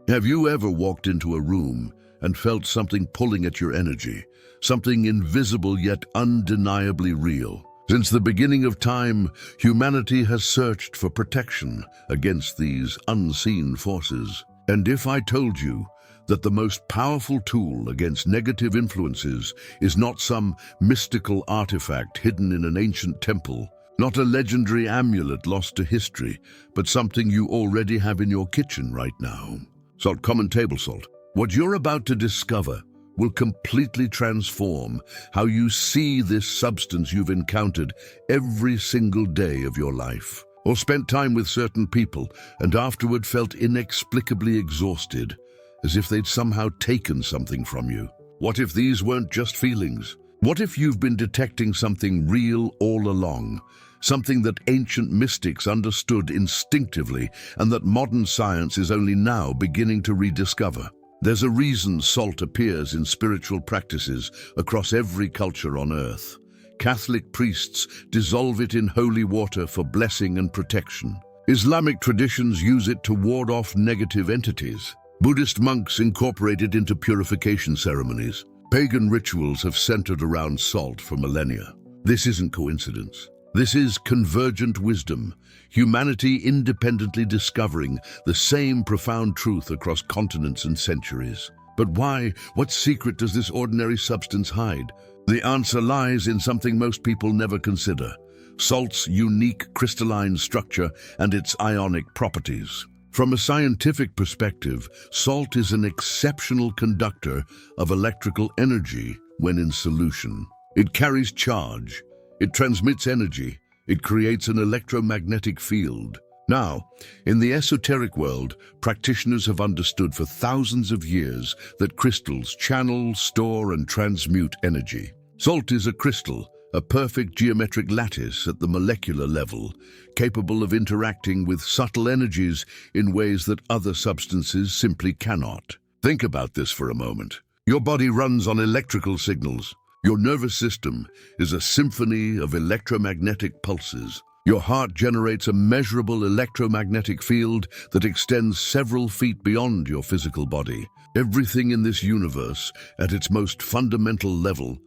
Have you ever walked into a room and felt something pulling at your energy, something invisible yet undeniably real? Since the beginning of time, humanity has searched for protection against these unseen forces. And if I told you that the most powerful tool against negative influences is not some mystical artifact hidden in an ancient temple, not a legendary amulet lost to history, but something you already have in your kitchen right now? Salt, common table salt. What you're about to discover will completely transform how you see this substance you've encountered every single day of your life, or spent time with certain people and afterward felt inexplicably exhausted, as if they'd somehow taken something from you. What if these weren't just feelings? What if you've been detecting something real all along, something that ancient mystics understood instinctively and that modern science is only now beginning to rediscover? There's a reason salt appears in spiritual practices across every culture on Earth. Catholic priests dissolve it in holy water for blessing and protection. Islamic traditions use it to ward off negative entities. Buddhist monks incorporate it into purification ceremonies. Pagan rituals have centered around salt for millennia. This isn't coincidence. This is convergent wisdom, humanity independently discovering the same profound truth across continents and centuries. But why? What secret does this ordinary substance hide? The answer lies in something most people never consider: salt's unique crystalline structure and its ionic properties. From a scientific perspective, salt is an exceptional conductor of electrical energy when in solution. It carries charge. It transmits energy. It creates an electromagnetic field. Now, in the esoteric world, practitioners have understood for thousands of years that crystals channel, store, and transmute energy. Salt is a crystal, a perfect geometric lattice at the molecular level, capable of interacting with subtle energies in ways that other substances simply cannot. Think about this for a moment. Your body runs on electrical signals. Your nervous system is a symphony of electromagnetic pulses. Your heart generates a measurable electromagnetic field that extends several feet beyond your physical body. Everything in this universe, at its most fundamental level,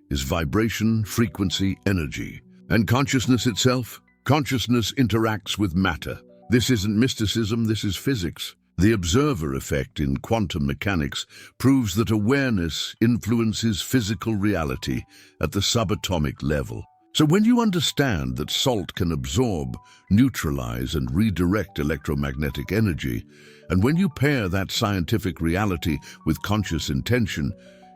is vibration, frequency, energy. And consciousness itself? Consciousness interacts with matter. This isn't mysticism, this is physics. The observer effect in quantum mechanics proves that awareness influences physical reality at the subatomic level. So when you understand that salt can absorb, neutralize, and redirect electromagnetic energy, and when you pair that scientific reality with conscious intention,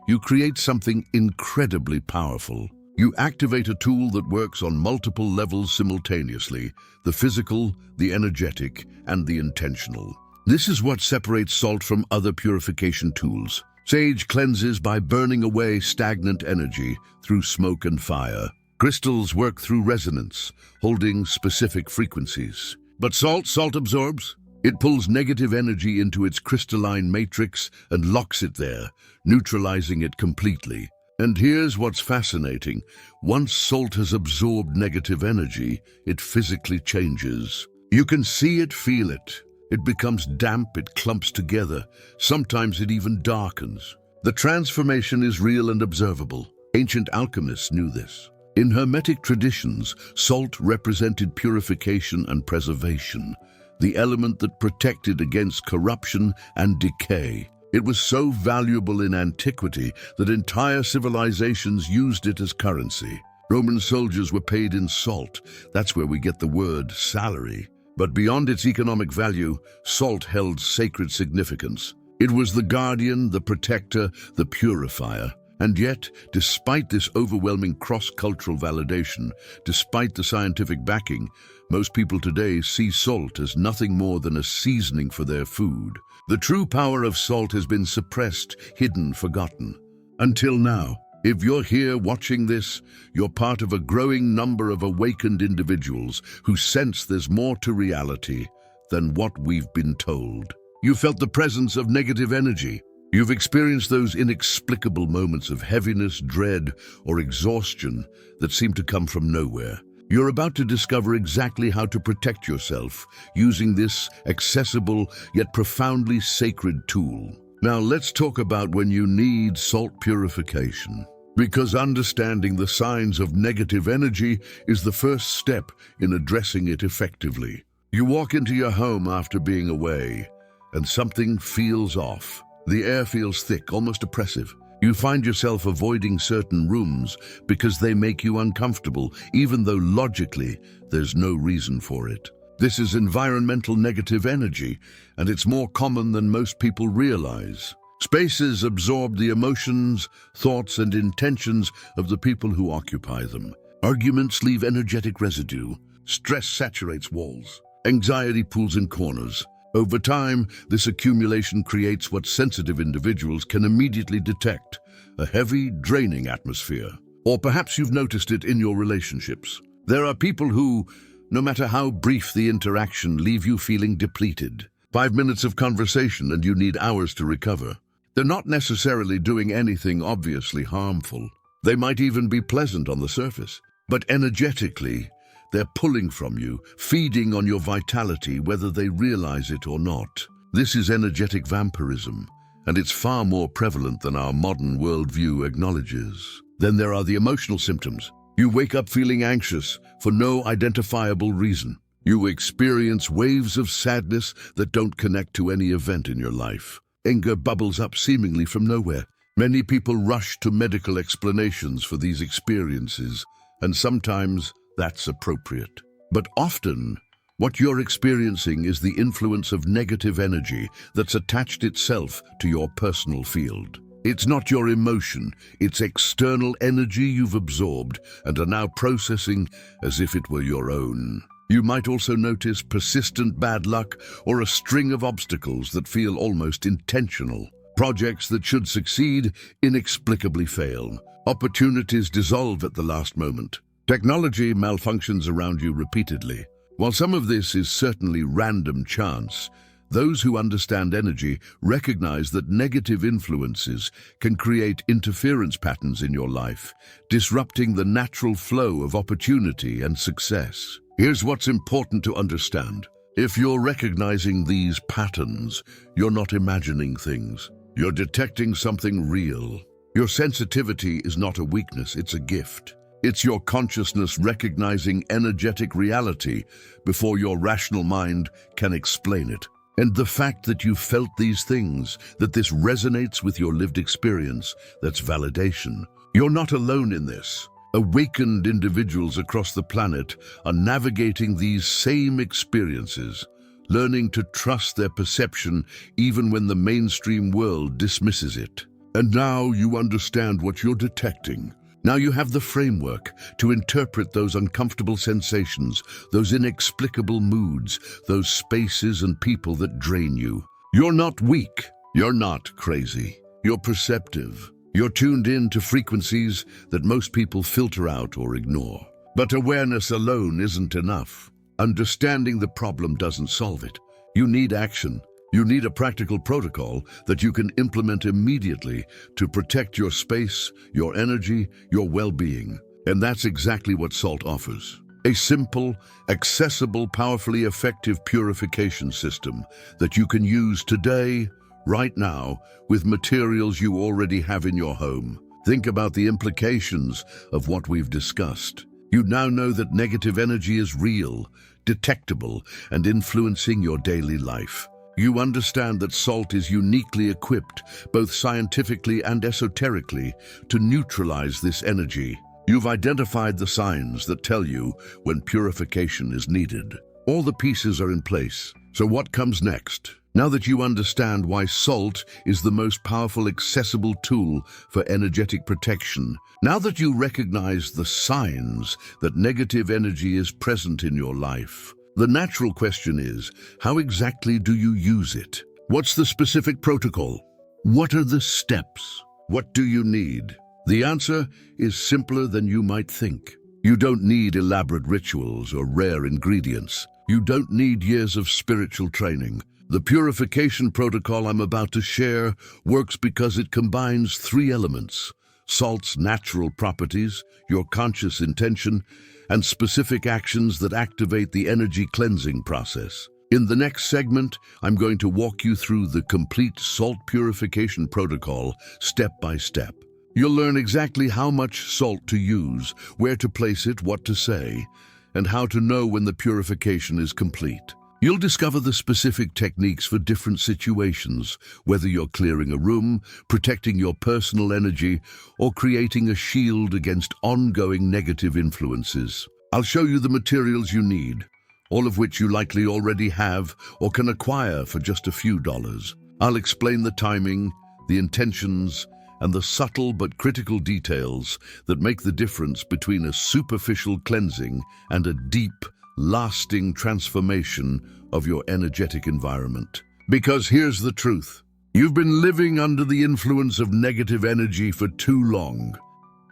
you create something incredibly powerful. You activate a tool that works on multiple levels simultaneously: the physical, the energetic, and the intentional. This is what separates salt from other purification tools. Sage cleanses by burning away stagnant energy through smoke and fire. Crystals work through resonance, holding specific frequencies. But salt absorbs. It pulls negative energy into its crystalline matrix and locks it there, neutralizing it completely. And here's what's fascinating. Once salt has absorbed negative energy, it physically changes. You can see it, feel it. It becomes damp, it clumps together. Sometimes it even darkens. The transformation is real and observable. Ancient alchemists knew this. In Hermetic traditions, salt represented purification and preservation, the element that protected against corruption and decay. It was so valuable in antiquity that entire civilizations used it as currency. Roman soldiers were paid in salt. That's where we get the word salary. But beyond its economic value, salt held sacred significance. It was the guardian, the protector, the purifier. And yet, despite this overwhelming cross-cultural validation, despite the scientific backing, most people today see salt as nothing more than a seasoning for their food. The true power of salt has been suppressed, hidden, forgotten. Until now. If you're here watching this, you're part of a growing number of awakened individuals who sense there's more to reality than what we've been told. You felt the presence of negative energy. You've experienced those inexplicable moments of heaviness, dread, or exhaustion that seem to come from nowhere. You're about to discover exactly how to protect yourself using this accessible yet profoundly sacred tool. Now let's talk about when you need salt purification. Because understanding the signs of negative energy is the first step in addressing it effectively. You walk into your home after being away, and something feels off. The air feels thick, almost oppressive. You find yourself avoiding certain rooms because they make you uncomfortable, even though logically there's no reason for it. This is environmental negative energy, and it's more common than most people realize. Spaces absorb the emotions, thoughts, and intentions of the people who occupy them. Arguments leave energetic residue. Stress saturates walls. Anxiety pools in corners. Over time, this accumulation creates what sensitive individuals can immediately detect: a heavy, draining atmosphere. Or perhaps you've noticed it in your relationships. There are people who, no matter how brief the interaction, leave you feeling depleted. 5 minutes of conversation and you need hours to recover. They're not necessarily doing anything obviously harmful. They might even be pleasant on the surface. But energetically, they're pulling from you, feeding on your vitality whether they realize it or not. This is energetic vampirism, and it's far more prevalent than our modern worldview acknowledges. Then there are the emotional symptoms. You wake up feeling anxious for no identifiable reason. You experience waves of sadness that don't connect to any event in your life. Anger bubbles up seemingly from nowhere. Many people rush to medical explanations for these experiences, and sometimes that's appropriate. But often, what you're experiencing is the influence of negative energy that's attached itself to your personal field. It's not your emotion, it's external energy you've absorbed and are now processing as if it were your own. You might also notice persistent bad luck or a string of obstacles that feel almost intentional. Projects that should succeed inexplicably fail. Opportunities dissolve at the last moment. Technology malfunctions around you repeatedly. While some of this is certainly random chance, those who understand energy recognize that negative influences can create interference patterns in your life, disrupting the natural flow of opportunity and success. Here's what's important to understand. If you're recognizing these patterns, you're not imagining things. You're detecting something real. Your sensitivity is not a weakness, it's a gift. It's your consciousness recognizing energetic reality before your rational mind can explain it. And the fact that you felt these things, that this resonates with your lived experience, that's validation. You're not alone in this. Awakened individuals across the planet are navigating these same experiences, learning to trust their perception even when the mainstream world dismisses it. And now you understand what you're detecting. Now you have the framework to interpret those uncomfortable sensations, those inexplicable moods, those spaces and people that drain you. You're not weak. You're not crazy. You're perceptive. You're tuned in to frequencies that most people filter out or ignore. But awareness alone isn't enough. Understanding the problem doesn't solve it. You need action. You need a practical protocol that you can implement immediately to protect your space, your energy, your well-being. And that's exactly what SALT offers. A simple, accessible, powerfully effective purification system that you can use today, right now, with materials you already have in your home. Think about the implications of what we've discussed. You now know that negative energy is real, detectable, and influencing your daily life. You understand that SALT is uniquely equipped, both scientifically and esoterically, to neutralize this energy. You've identified the signs that tell you when purification is needed. All the pieces are in place. So what comes next? Now that you understand why SALT is the most powerful accessible tool for energetic protection, now that you recognize the signs that negative energy is present in your life, the natural question is, how exactly do you use it? What's the specific protocol? What are the steps? What do you need? The answer is simpler than you might think. You don't need elaborate rituals or rare ingredients. You don't need years of spiritual training. The purification protocol I'm about to share works because it combines three elements: SALT's natural properties, your conscious intention, and specific actions that activate the energy cleansing process. In the next segment, I'm going to walk you through the complete salt purification protocol step by step. You'll learn exactly how much salt to use, where to place it, what to say, and how to know when the purification is complete. You'll discover the specific techniques for different situations, whether you're clearing a room, protecting your personal energy, or creating a shield against ongoing negative influences. I'll show you the materials you need, all of which you likely already have or can acquire for just a few dollars. I'll explain the timing, the intentions, and the subtle but critical details that make the difference between a superficial cleansing and a deep, lasting transformation of your energetic environment. Because here's the truth. You've been living under the influence of negative energy for too long.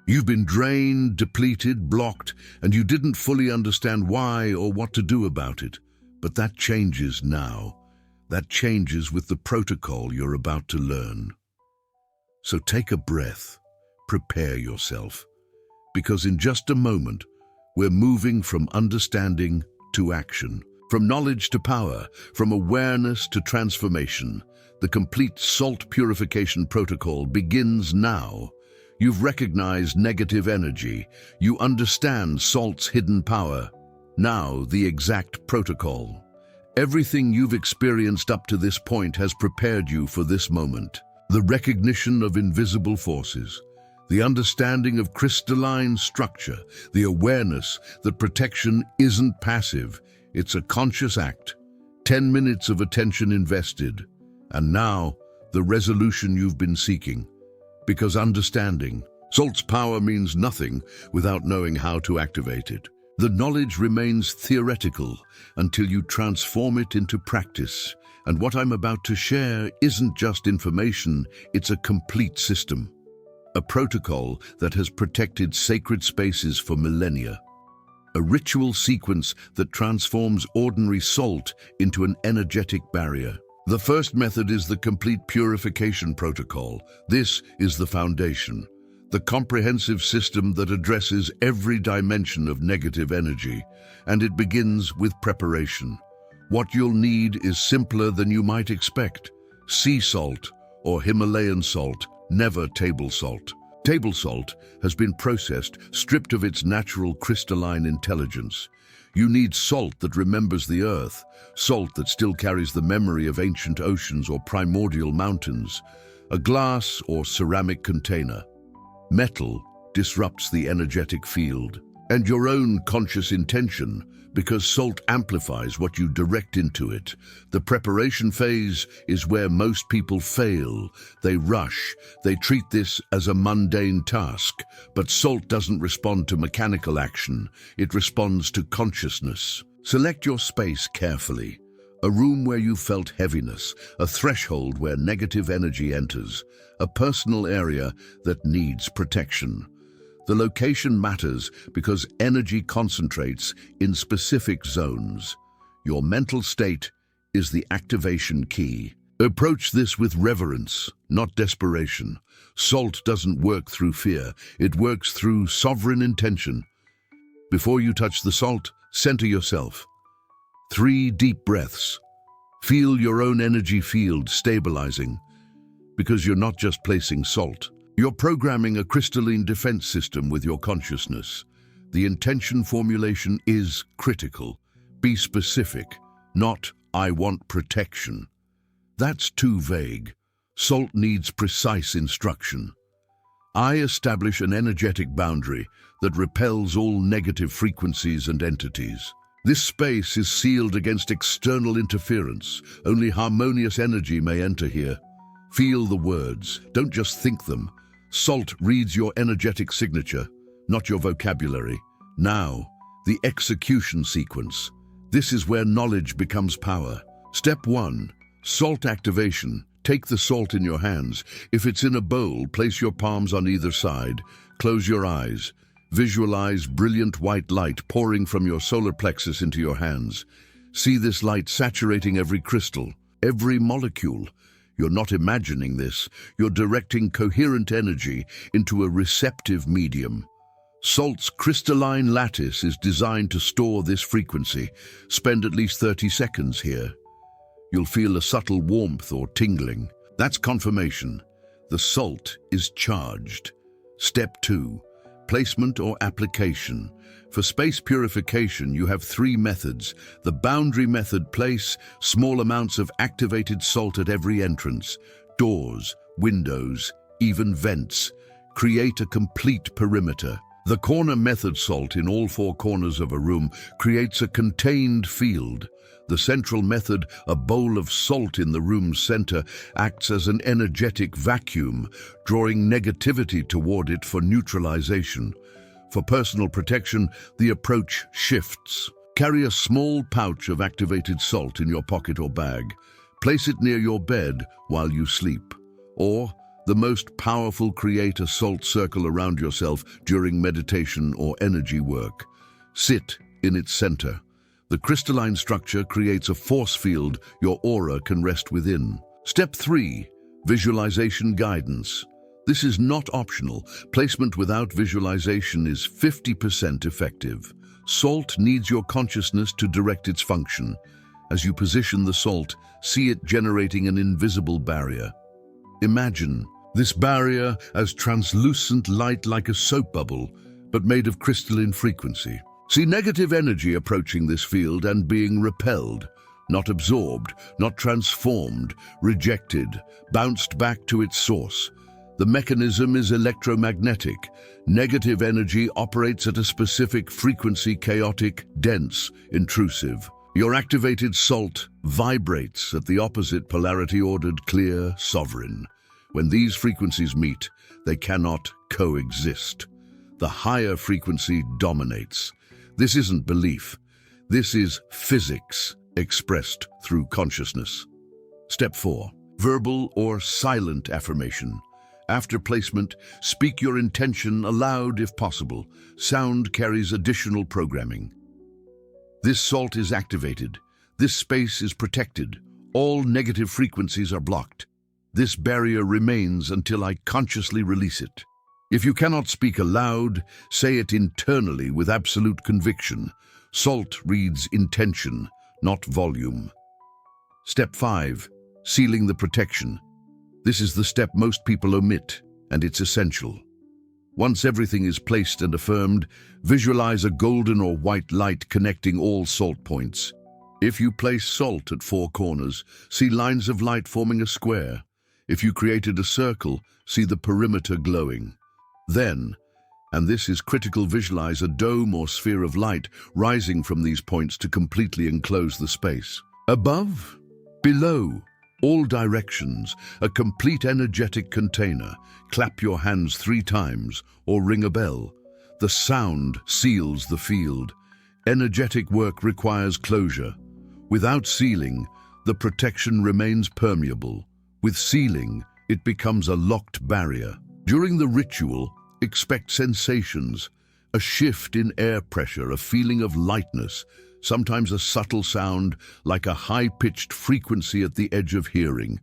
You've been drained, depleted, blocked, and you didn't fully understand why or what to do about it. But that changes now. That changes with the protocol you're about to learn. So take a breath, prepare yourself, because in just a moment, we're moving from understanding to action, from knowledge to power, from awareness to transformation. The complete salt purification protocol begins now. You've recognized negative energy. You understand salt's hidden power. Now, the exact protocol. Everything you've experienced up to this point has prepared you for this moment. The recognition of invisible forces, the understanding of crystalline structure, the awareness that protection isn't passive, it's a conscious act. 10 minutes of attention invested, and now the resolution you've been seeking. Because understanding salt's power means nothing without knowing how to activate it. The knowledge remains theoretical until you transform it into practice. And what I'm about to share isn't just information, it's a complete system. A protocol that has protected sacred spaces for millennia. A ritual sequence that transforms ordinary salt into an energetic barrier. The first method is the complete purification protocol. This is the foundation. The comprehensive system that addresses every dimension of negative energy. And it begins with preparation. What you'll need is simpler than you might expect. Sea salt or Himalayan salt, never table salt. Table salt has been processed, stripped of its natural crystalline intelligence. You need salt that remembers the earth, salt that still carries the memory of ancient oceans or primordial mountains, a glass or ceramic container. Metal disrupts the energetic field, and your own conscious intention, because salt amplifies what you direct into it. The preparation phase is where most people fail. They rush. They treat this as a mundane task. But salt doesn't respond to mechanical action. It responds to consciousness. Select your space carefully. A room where you felt heaviness, a threshold where negative energy enters, a personal area that needs protection. The location matters because energy concentrates in specific zones. Your mental state is the activation key. Approach this with reverence, not desperation. Salt doesn't work through fear. It works through sovereign intention. Before you touch the salt, center yourself. 3 deep breaths. Feel your own energy field stabilizing. Because you're not just placing salt. You're programming a crystalline defense system with your consciousness. The intention formulation is critical. Be specific, not "I want protection." That's too vague. Salt needs precise instruction. I establish an energetic boundary that repels all negative frequencies and entities. This space is sealed against external interference. Only harmonious energy may enter here. Feel the words, don't just think them. Salt reads your energetic signature, not your vocabulary. Now, the execution sequence. This is where knowledge becomes power. Step 1, salt activation. Take the salt in your hands. If it's in a bowl, place your palms on either side. Close your eyes. Visualize brilliant white light pouring from your solar plexus into your hands. See this light saturating every crystal, every molecule. You're not imagining this. You're directing coherent energy into a receptive medium. Salt's crystalline lattice is designed to store this frequency. Spend at least 30 seconds here. You'll feel a subtle warmth or tingling. That's confirmation. The salt is charged. Step 2. Placement or application. For space purification, you have 3 methods. The boundary method: place small amounts of activated salt at every entrance, doors, windows, even vents. Create a complete perimeter. The corner method: salt in all 4 corners of a room, creates a contained field. The central method: a bowl of salt in the room's center, acts as an energetic vacuum, drawing negativity toward it for neutralization. For personal protection, the approach shifts. Carry a small pouch of activated salt in your pocket or bag. Place it near your bed while you sleep. Or, the most powerful, create a salt circle around yourself during meditation or energy work. Sit in its center. The crystalline structure creates a force field your aura can rest within. Step 3. Visualization guidance. This is not optional. Placement without visualization is 50% effective. Salt needs your consciousness to direct its function. As you position the salt, see it generating an invisible barrier. Imagine this barrier as translucent light, like a soap bubble, but made of crystalline frequency. See negative energy approaching this field and being repelled, not absorbed, not transformed, rejected, bounced back to its source. The mechanism is electromagnetic. Negative energy operates at a specific frequency: chaotic, dense, intrusive. Your activated salt vibrates at the opposite polarity: ordered, clear, sovereign. When these frequencies meet, they cannot coexist. The higher frequency dominates. This isn't belief. This is physics expressed through consciousness. Step 4. Verbal or silent affirmation. After placement, speak your intention aloud if possible. Sound carries additional programming. This salt is activated. This space is protected. All negative frequencies are blocked. This barrier remains until I consciously release it. If you cannot speak aloud, say it internally with absolute conviction. Salt reads intention, not volume. Step 5. Sealing the protection. This is the step most people omit, and it's essential. Once everything is placed and affirmed, visualize a golden or white light connecting all salt points. If you place salt at 4 corners, see lines of light forming a square. If you created a circle, see the perimeter glowing. Then, and this is critical, visualize a dome or sphere of light rising from these points to completely enclose the space. Above, below, all directions, a complete energetic container. Clap your hands 3 times or ring a bell. The sound seals the field. Energetic work requires closure. Without sealing, the protection remains permeable. With sealing, it becomes a locked barrier. During the ritual, expect sensations, a shift in air pressure, a feeling of lightness, sometimes a subtle sound like a high-pitched frequency at the edge of hearing.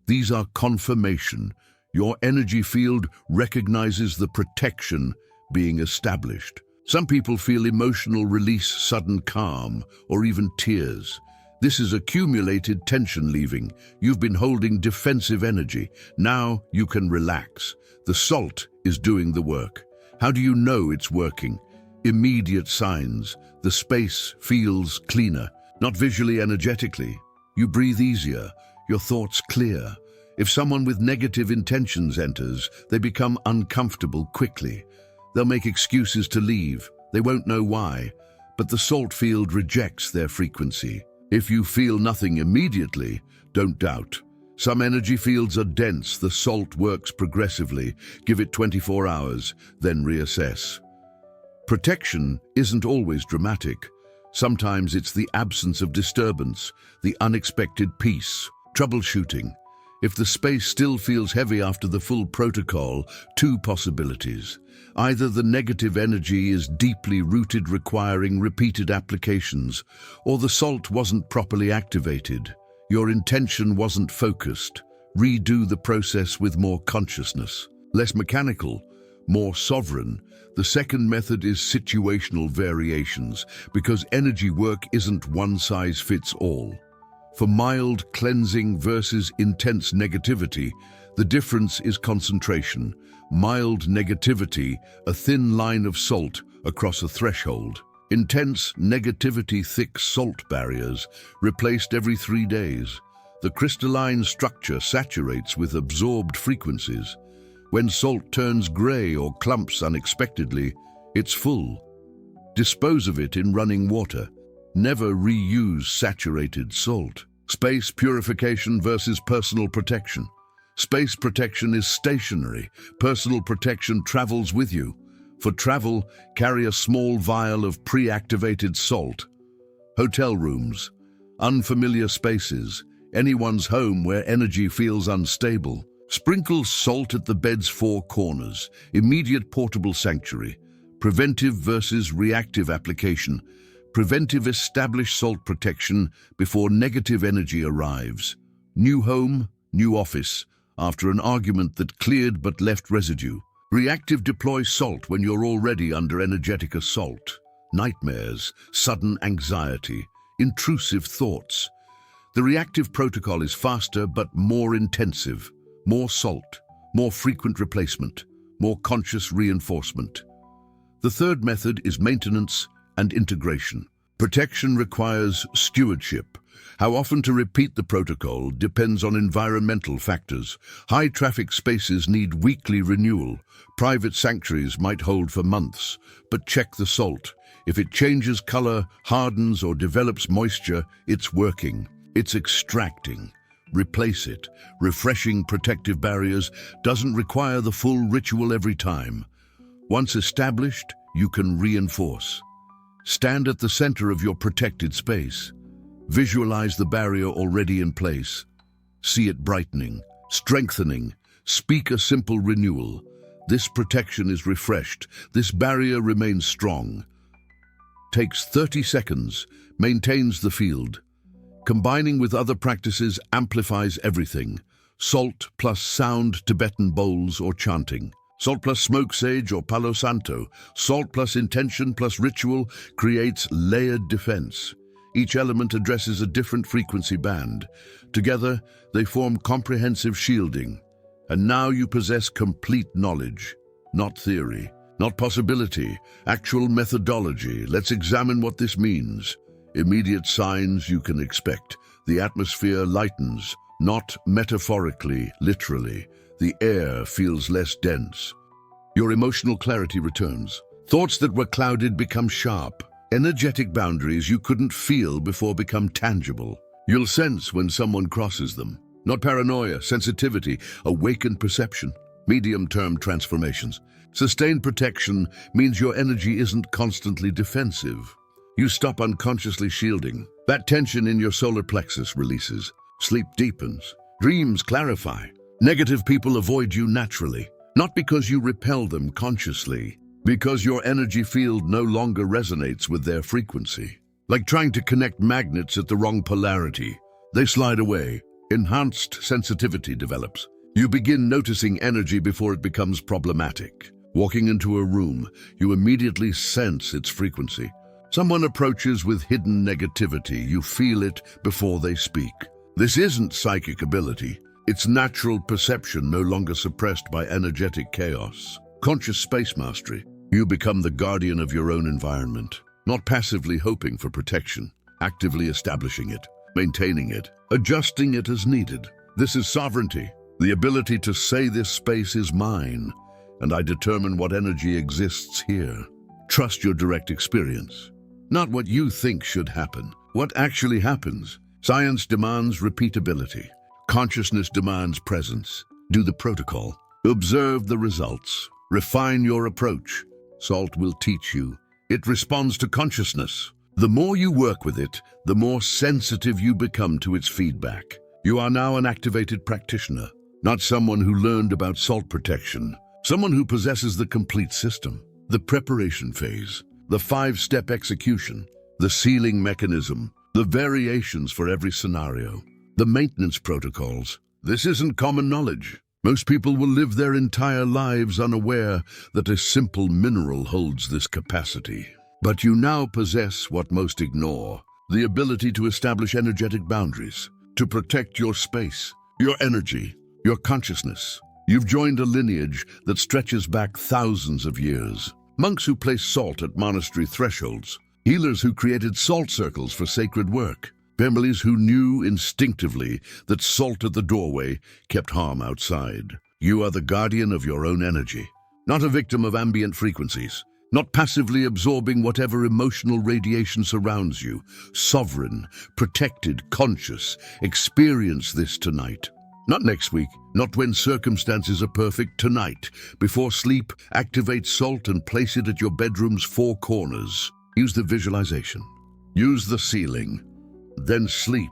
These are confirmation. Your energy field recognizes the protection being established. Some people feel emotional release, sudden calm, or even tears. This is accumulated tension leaving. You've been holding defensive energy. Now you can relax. The salt is doing the work. How do you know it's working? Immediate signs. The space feels cleaner, not visually, energetically. You breathe easier, your thoughts clear. If someone with negative intentions enters, they become uncomfortable quickly. They'll make excuses to leave. They won't know why, but the salt field rejects their frequency. If you feel nothing immediately, don't doubt. Some energy fields are dense. The salt works progressively. Give it 24 hours, then reassess. Protection isn't always dramatic. Sometimes it's the absence of disturbance, the unexpected peace. Troubleshooting. If the space still feels heavy after the full protocol, 2 possibilities. Either the negative energy is deeply rooted, requiring repeated applications, or the salt wasn't properly activated. Your intention wasn't focused. Redo the process with more consciousness. Less mechanical, more sovereign. The second method is situational variations, because energy work isn't one size fits all. For mild cleansing versus intense negativity, the difference is concentration. Mild negativity, a thin line of salt across a threshold. Intense negativity, thick salt barriers, replaced every 3 days. The crystalline structure saturates with absorbed frequencies. When salt turns gray or clumps unexpectedly, it's full. Dispose of it in running water. Never reuse saturated salt. Space purification versus personal protection. Space protection is stationary. Personal protection travels with you. For travel, carry a small vial of pre-activated salt. Hotel rooms, unfamiliar spaces, anyone's home where energy feels unstable. Sprinkle salt at the bed's 4 corners. Immediate portable sanctuary. Preventive versus reactive application. Preventive, establish salt protection before negative energy arrives. New home, new office, after an argument that cleared but left residue. Reactive, deploy salt when you're already under energetic assault. Nightmares, sudden anxiety, intrusive thoughts. The reactive protocol is faster but more intensive. More salt, more frequent replacement, more conscious reinforcement. The third method is maintenance and integration. Protection requires stewardship. How often to repeat the protocol depends on environmental factors. High traffic spaces need weekly renewal. Private sanctuaries might hold for months, but check the salt. If it changes color, hardens, or develops moisture, it's working. It's extracting. Replace it. Refreshing protective barriers doesn't require the full ritual every time. Once established, you can reinforce. Stand at the center of your protected space. Visualize the barrier already in place. See it brightening, strengthening. Speak a simple renewal. This protection is refreshed. This barrier remains strong. Takes 30 seconds, maintains the field. Combining with other practices amplifies everything. Salt plus sound, Tibetan bowls or chanting. Salt plus smoke, sage or Palo Santo. Salt plus intention plus ritual creates layered defense. Each element addresses a different frequency band. Together, they form comprehensive shielding. And now you possess complete knowledge, not theory, not possibility, actual methodology. Let's examine what this means. Immediate signs you can expect. The atmosphere lightens, not metaphorically, literally. The air feels less dense. Your emotional clarity returns. Thoughts that were clouded become sharp. Energetic boundaries you couldn't feel before become tangible. You'll sense when someone crosses them. Not paranoia, sensitivity, awakened perception. Medium-term transformations. Sustained protection means your energy isn't constantly defensive. You stop unconsciously shielding. That tension in your solar plexus releases. Sleep deepens. Dreams clarify. Negative people avoid you naturally. Not because you repel them consciously, because your energy field no longer resonates with their frequency. Like trying to connect magnets at the wrong polarity. They slide away. Enhanced sensitivity develops. You begin noticing energy before it becomes problematic. Walking into a room, you immediately sense its frequency. Someone approaches with hidden negativity. You feel it before they speak. This isn't psychic ability. It's natural perception, no longer suppressed by energetic chaos. Conscious space mastery. You become the guardian of your own environment, not passively hoping for protection, actively establishing it, maintaining it, adjusting it as needed. This is sovereignty, the ability to say this space is mine, and I determine what energy exists here. Trust your direct experience. Not what you think should happen, what actually happens. Science demands repeatability. Consciousness demands presence. Do the protocol. Observe the results. Refine your approach. Salt will teach you. It responds to consciousness. The more you work with it, the more sensitive you become to its feedback. You are now an activated practitioner, not someone who learned about salt protection, someone who possesses the complete system. The preparation phase, the 5-step execution, the sealing mechanism, the variations for every scenario, the maintenance protocols. This isn't common knowledge. Most people will live their entire lives unaware that a simple mineral holds this capacity. But you now possess what most ignore, the ability to establish energetic boundaries, to protect your space, your energy, your consciousness. You've joined a lineage that stretches back thousands of years. Monks who placed salt at monastery thresholds, healers who created salt circles for sacred work, families who knew instinctively that salt at the doorway kept harm outside. You are the guardian of your own energy, not a victim of ambient frequencies, not passively absorbing whatever emotional radiation surrounds you. Sovereign, protected, conscious. Experience this tonight. Not next week, not when circumstances are perfect. Tonight, before sleep, activate salt and place it at your bedroom's four corners. Use the visualization. Use the ceiling. Then sleep.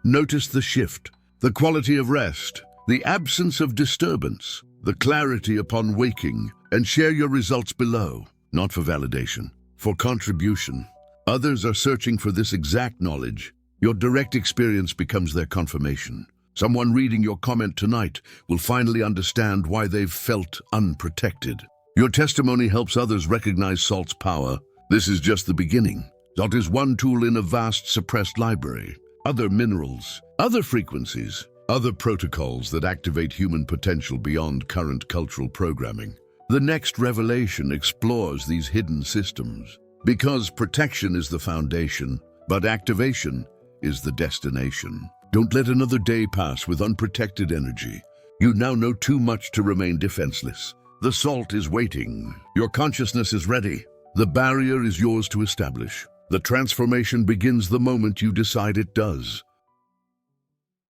Notice the shift, the quality of rest, the absence of disturbance, the clarity upon waking, and share your results below. Not for validation, for contribution. Others are searching for this exact knowledge. Your direct experience becomes their confirmation. Someone reading your comment tonight will finally understand why they've felt unprotected. Your testimony helps others recognize salt's power. This is just the beginning. Salt is one tool in a vast suppressed library. Other minerals, other frequencies, other protocols that activate human potential beyond current cultural programming. The next revelation explores these hidden systems. Because protection is the foundation, but activation is the destination. Don't let another day pass with unprotected energy. You now know too much to remain defenseless. The salt is waiting. Your consciousness is ready. The barrier is yours to establish. The transformation begins the moment you decide it does.